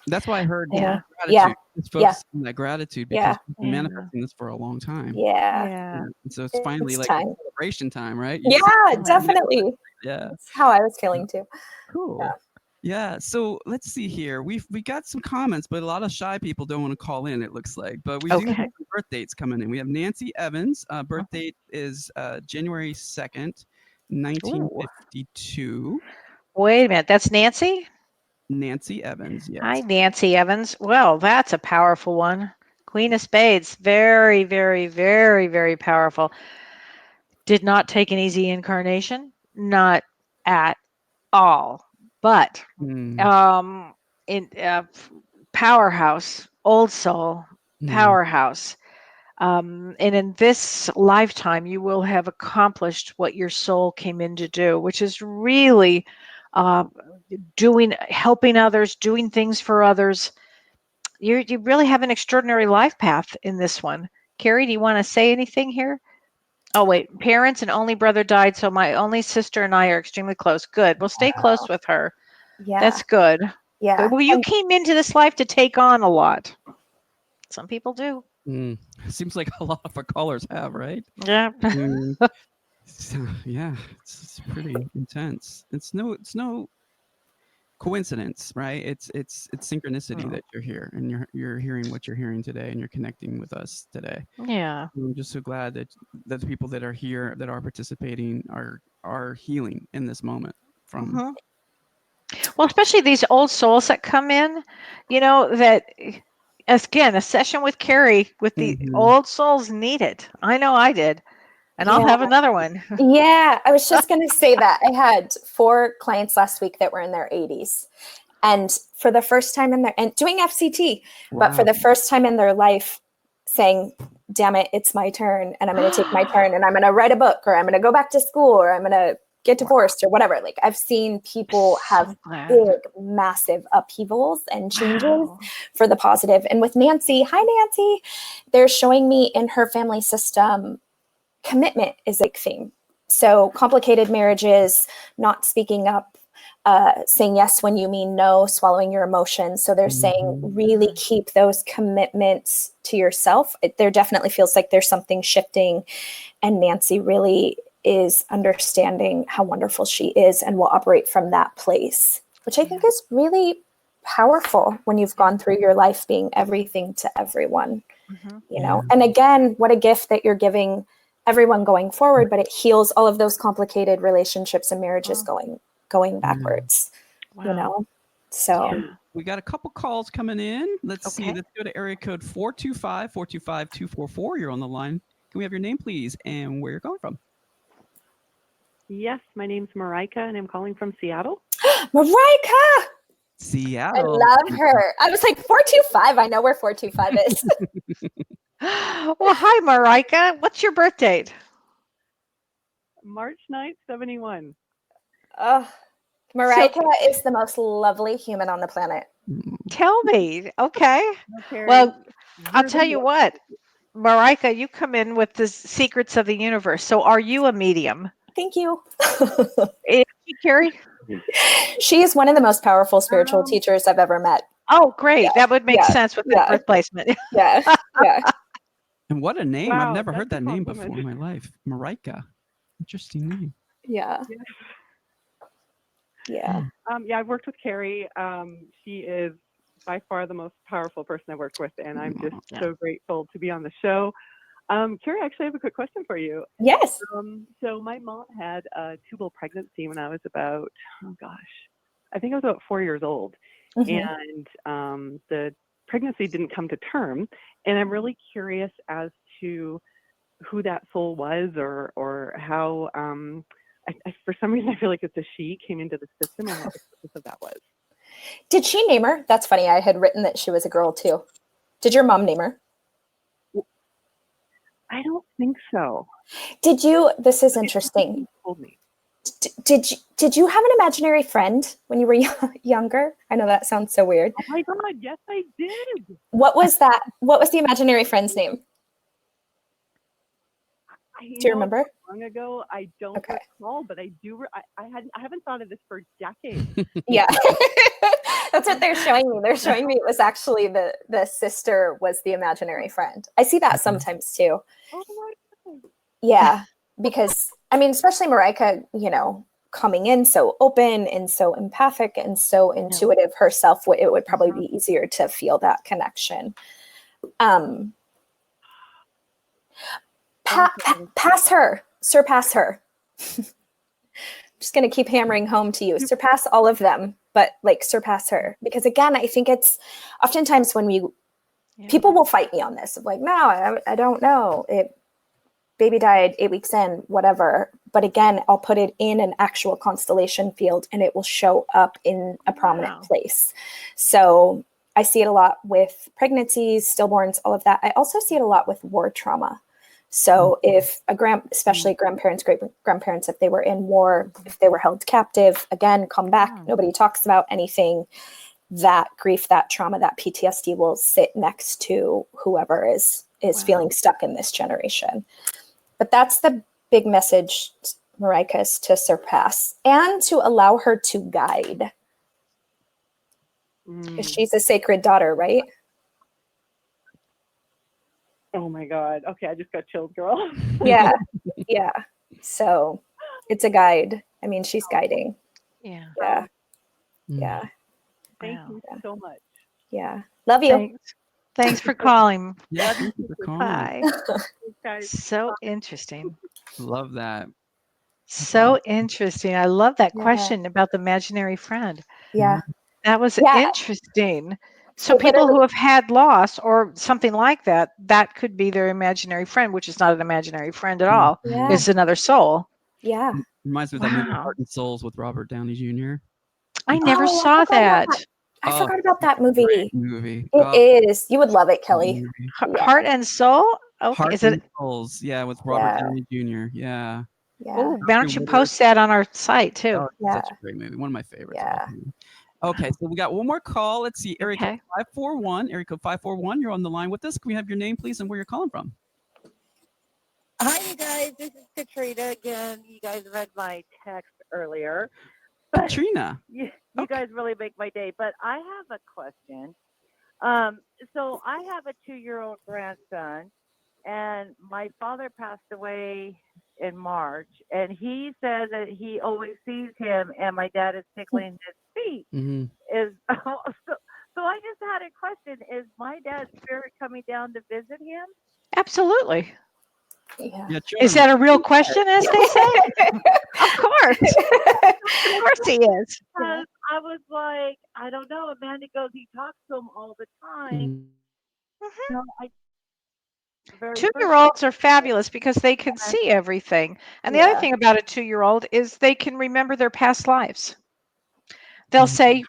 That's why I heard Yeah. gratitude. Yeah. It's focused on that gratitude, because Yeah. she's been manifesting this for a long time. Yeah. Yeah. And so it's finally It's like time. celebration time, right? Yeah, definitely. Yeah. That's how I was feeling too. Cool. Yeah. Yeah. So let's see here. We got some comments, but a lot of shy people don't want to call in, it looks like. But we do have some birth dates coming in. We have Nancy Evans. Birth date is January 2nd, 1952. Wait a minute. That's Nancy? Nancy Evans, yes. Hi, Nancy Evans. Well, that's a powerful one. Queen of Spades. Very, very, very, very powerful. Did not take an easy incarnation. Not at all. But in powerhouse, old soul, powerhouse. And in this lifetime, you will have accomplished what your soul came in to do, which is really helping others, doing things for others. You really have an extraordinary life path in this one. Karie, do you want to say anything here? Oh, wait. Parents and only brother died, so my only sister and I are extremely close. Good. We'll stay close with her. Yeah. That's good. Yeah. Good. Well, you came into this life to take on a lot. Some people do. Seems like a lot of our callers have, right? Yeah. So, yeah, it's pretty intense. It's no coincidence, right? It's synchronicity that you're here, and you're hearing what you're hearing today, and you're connecting with us today. Yeah. I'm just so glad that the people that are here, that are participating, are healing in this moment from. Well, especially these old souls that come in, that again, a session with Karie with the old souls need it. I know I did. And I'll have another one. Yeah, I was just going to say that. I had 4 clients last week that were in their 80s. And for the first time and doing FCT, but for the first time in their life saying, damn it, it's my turn, and I'm going to take my turn, and I'm going to write a book, or I'm going to go back to school, or I'm going to get divorced, or whatever. Like, I've seen people have big, massive upheavals and changes for the positive. And with Nancy, hi, Nancy, they're showing me in her family system, commitment is a big theme. So complicated marriages, not speaking up, saying yes when you mean no, swallowing your emotions. So they're saying really keep those commitments to yourself. There definitely feels like there's something shifting, and Nancy really is understanding how wonderful she is and will operate from that place, which I think is really powerful when you've gone through your life being everything to everyone, And again, what a gift that you're giving everyone going forward, but it heals all of those complicated relationships and marriages going backwards, So we got a couple calls coming in. Let's see. Let's go to area code 425-425-244. You're on the line. Can we have your name, please, and where you're calling from? Yes, my name's Marika, and I'm calling from Seattle. Marika! Seattle. I love her. I was like, 425. I know where 425 is. Well, hi, Marika. What's your birth date? March 9th, 71. Oh, Marika is the most lovely human on the planet. Tell me. Okay. Carrie, Well, I'll you're tell the you what, Marika, you come in with the secrets of the universe. So are you a medium? Thank you. Is she, Carrie? She is one of the most powerful spiritual teachers I've ever met. Oh, great. Yeah, That would make yeah, sense with that yeah. birth placement. Yeah, yeah. And what a name. I've Wow, never heard that's a that name compliment. before in my life. Marika. Interesting name. Yeah. Yeah. Yeah, I've worked with Carrie. She is by far the most powerful person I've worked with, and I'm just so grateful to be on the show. Carrie, actually, I have a quick question for you. Yes. So my mom had a tubal pregnancy when I was about, I think I was about 4 years old. Mhm. And the pregnancy didn't come to term. And I'm really curious as to who that soul was or how, for some reason, I feel like it's a she came into the system and what the purpose of that was. Did she name her? That's funny. I had written that she was a girl too. Did your mom name her? I don't think so. Did you? This is interesting. She told me. Did you have an imaginary friend when you were younger? I know that sounds so weird. Oh my God, yes, I did. What was that? What was the imaginary friend's name? Do you remember? Long ago, I don't recall, but I do. I haven't thought of this for decades. Yeah, that's what they're showing me. They're showing me it was actually the sister was the imaginary friend. I see that sometimes too. Oh my God. Yeah, because I mean, especially Marika, coming in so open and so empathic and so intuitive herself, it would probably be easier to feel that connection. Surpass her. Just going to keep hammering home to you. Surpass all of them, but surpass her. Because again, I think it's oftentimes when people will fight me on this of no, I don't know. Baby died 8 weeks in, whatever. But again, I'll put it in an actual constellation field and it will show up in a prominent place. So I see it a lot with pregnancies, stillborns, all of that. I also see it a lot with war trauma. So if especially grandparents, great-grandparents, if they were in war, if they were held captive, again, come back. Nobody talks about anything. That grief, that trauma, that PTSD will sit next to whoever is feeling stuck in this generation. But that's the big message, Marika, is to surpass and to allow her to guide. Because she's a sacred daughter, right? Oh my God. Okay, I just got chilled, girl. Yeah. Yeah. So it's a guide. I mean, she's guiding. Yeah. Yeah. Yeah. Thank you so much. Yeah. Love you. Thanks for calling. Yeah, thank you for calling. Bye. So interesting. Love that. So interesting. I love that question about the imaginary friend. Yeah. That was interesting. So people who have had loss or something like that, that could be their imaginary friend, which is not an imaginary friend at all. Yeah. It's another soul. Yeah. Reminds me of that movie Heart and Souls with Robert Downey Jr. I never saw that. I forgot about that movie. Great movie. It is. You would love it, Kelly. Heart and Soul? Okay. Heart and Souls. Yeah, with Robert Downey Jr. Yeah. Oh, why don't you post that on our site too? Oh, such a great movie. One of my favorites. Yeah. Okay, so we got one more call. Let's see. Area code 541. Area code 541. You're on the line with us. Can we have your name, please, and where you're calling from? Hi, you guys. This is Katrina again. You guys read my text earlier. Katrina. You guys really make my day. But I have a question. So I have a 2-year-old grandson, and my father passed away in March, and he says that he always sees him, and my dad is tickling his feet. Mm-hmm. So I just had a question: is my dad's spirit coming down to visit him? Absolutely. Yeah. Is that a real question, as they say? Of course. Of course he is. Because I was like, I don't know. Amanda goes, he talks to him all the time. Mm-hmm. You know, 2-year-olds are fabulous because they can see everything. And the other thing about a 2-year-old is they can remember their past lives. They'll say,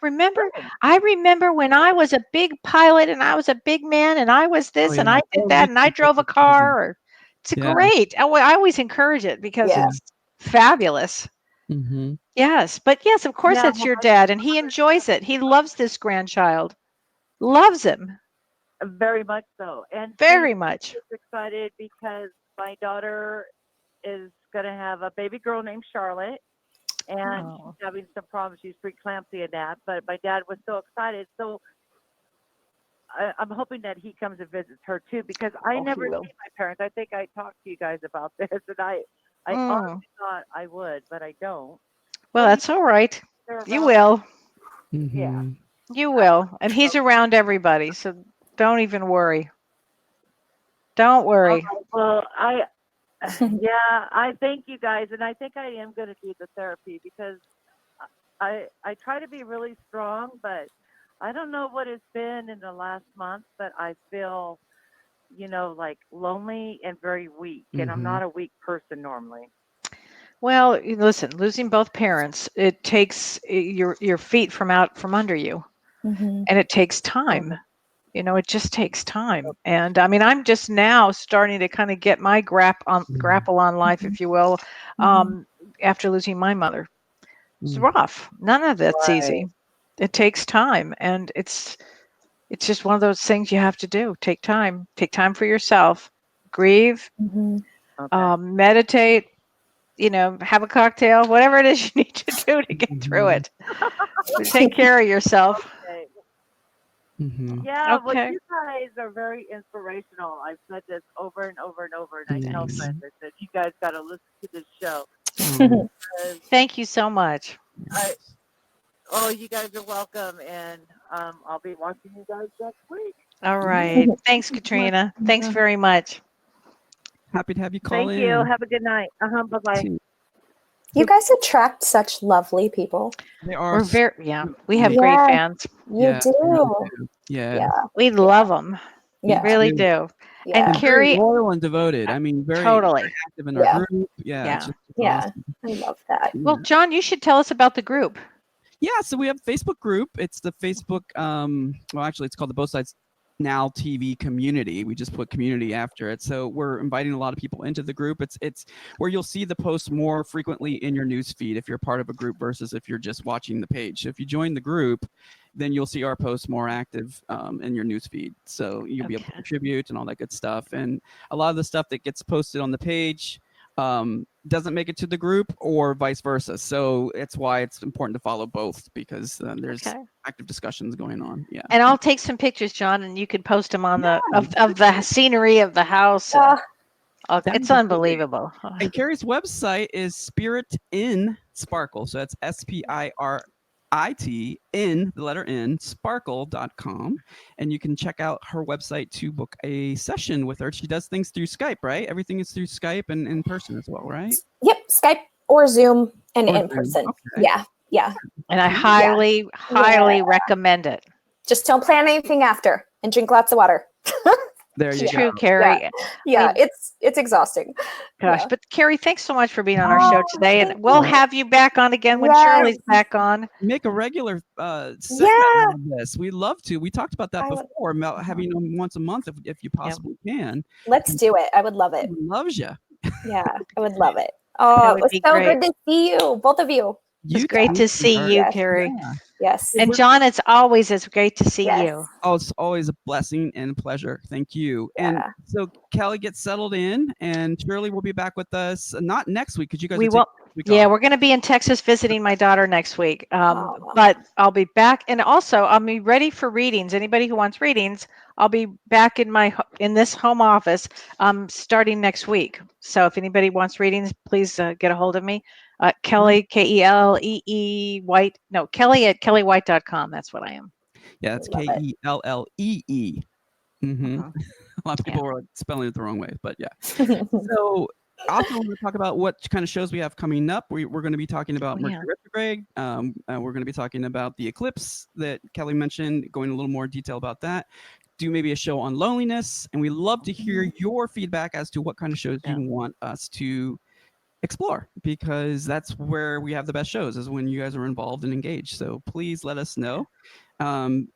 I remember when I was a big pilot and I was a big man and I was this and I did that and I drove a car. It's great. I always encourage it because it's fabulous. Mm-hmm. Yes, but yes, of course, Yeah, that's your dad, and he enjoys it. He loves this grandchild, loves him very much so. And she's very much. just excited because my daughter is going to have a baby girl named Charlotte, and Oh. she's having some problems. She's preeclampsia and that, but my dad was so excited. So I'm hoping that he comes and visits her too, because I Oh, he never see will. my parents. I think I talked to you guys about this, and I Mm. honestly thought I would, but I don't. Well, So that's all right. they're You around. will. Yeah. Mm-hmm. You will. And he's around everybody, so don't even worry. Don't worry. Well, yeah, I thank you guys, and I think I am going to do the therapy because I try to be really strong, but I don't know what it's been in the last month, but I feel, like lonely and very weak, and I'm Mm-hmm. not a weak person normally. Well, listen, losing both parents, it takes your feet from out from under you, Mhm. and it takes time. It just takes time. And I mean, I'm just now starting to kind of get my grapple on life, if you will, Mhm. after losing my mother. It's Mm-hmm. rough. None of that's Right. easy. It takes time, and it's just one of those things you have to do. Take time. Take time for yourself. Grieve. Mhm. Okay. Meditate. Have a cocktail. Whatever it is you need to do to get through Mm-hmm. it. Take care of yourself. Okay. Mm-hmm. Yeah, well, Okay. you guys are very inspirational. I've said this over and over and over, and I tell Thanks. friends, I said, you guys got to listen to this show. Oh, 'Cause Thank you so much. I, oh, you guys are welcome, and I'll be watching you guys next week. All right. Thanks, Katrina. Thanks very much. happy to have you call Thank in. you. Have a good night. Bye bye. Too. You guys attract such lovely people. They are. We're very, we have sweet. great Yeah. fans. You Yeah, they really do. do. Yeah. Yeah. We love them. Me Yeah. Really too. do. And Yeah. And very Carrie, loyal and devoted. I mean, very totally. active in our Yeah. group. Yeah, Yeah. it's just Yeah. awesome. I love that. Well, John, you should tell us about the group. Yeah, so we have a Facebook group. It's the Facebook, well, actually, it's called the Both Sides Now TV community. We just put community after it. So we're inviting a lot of people into the group. It's where you'll see the posts more frequently in your news feed if you're part of a group versus if you're just watching the page. So if you join the group, then you'll see our posts more active in your news feed. So you'll be able to Okay. contribute and all that good stuff. And a lot of the stuff that gets posted on the page doesn't make it to the group or vice versa. So it's why it's important to follow both because there's Okay. active discussions going on. Yeah. And I'll take some pictures, John, and you can post them on of the scenery of the house. Uh, That'd It's be great. unbelievable. And Carrie's website is Spirit in Sparkle. So that's SPIRIT in the letter N sparkle.com. And you can check out her website to book a session with her. She does things through Skype, right? Everything is through Skype and in person as well, right? yep. Skype or Zoom and Or in Zoom. person. Okay. Yeah. Yeah. And I highly recommend it. Just don't plan anything after and drink lots of water. There you It's go. true, Carrie. Yeah. I mean, It's exhausting. gosh, Yeah. but Carrie, thanks so much for being on our show today, and thank we'll you. have you back on again when Yes. Shirley's back on. Make a regular segment Yeah. out of this. We'd love to. We talked about that I would- before, about having them once a month if you possibly can. Let's do it. I would love it. Loves you. Yeah. I would love it. Oh, would it was be so great. good to see you, both of you. It's great to see you, Yes. Carrie. Yeah. Yes. And John, it's great to see Yes. you. Oh, it's always a blessing and a pleasure. Thank you. And Yeah. so Kelly gets settled in, and Shirley will be back with us. Not next week because you guys We are will. taking this week Yeah, off. we're going to be in Texas visiting my daughter next week. Oh. But I'll be back, and also I'll be ready for readings. Anybody who wants readings, I'll be back in this home office starting next week. So if anybody wants readings, please get a hold of me. Kelly, Kellee White. No, Kelly at kellywhite.com. That's what I am. Yeah, that's Love it. KELLEE. Mm-hmm. Mhm. A lot of people were spelling it the wrong way, but yeah. So also we're going to talk about what kind of shows we have coming up. We're going to be talking about Mercury Retrograde. We're going to be talking about the eclipse that Kelly mentioned, going a little more detail about that. Do maybe a show on loneliness, and we love to hear your feedback as to what kind of shows you want us to explore, because that's where we have the best shows, is when you guys are involved and engaged. So please let us know.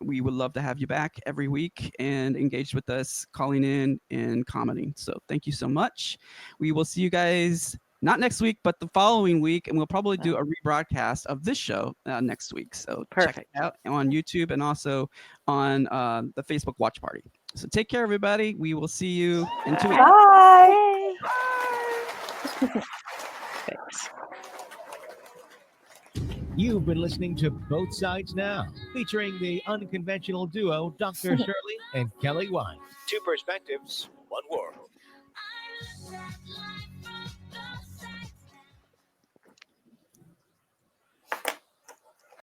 We would love to have you back every week and engaged with us, calling in and commenting. So thank you so much. We will see you guys not next week, but the following week, and we'll probably do a rebroadcast of this show next week. So check it out on YouTube and also on the Facebook Watch Party. So take care, everybody. We will see you in 2 weeks. Bye. Thanks. You've been listening to Both Sides Now, featuring the unconventional duo Dr. Shirley and Kelly White. Two perspectives, one world.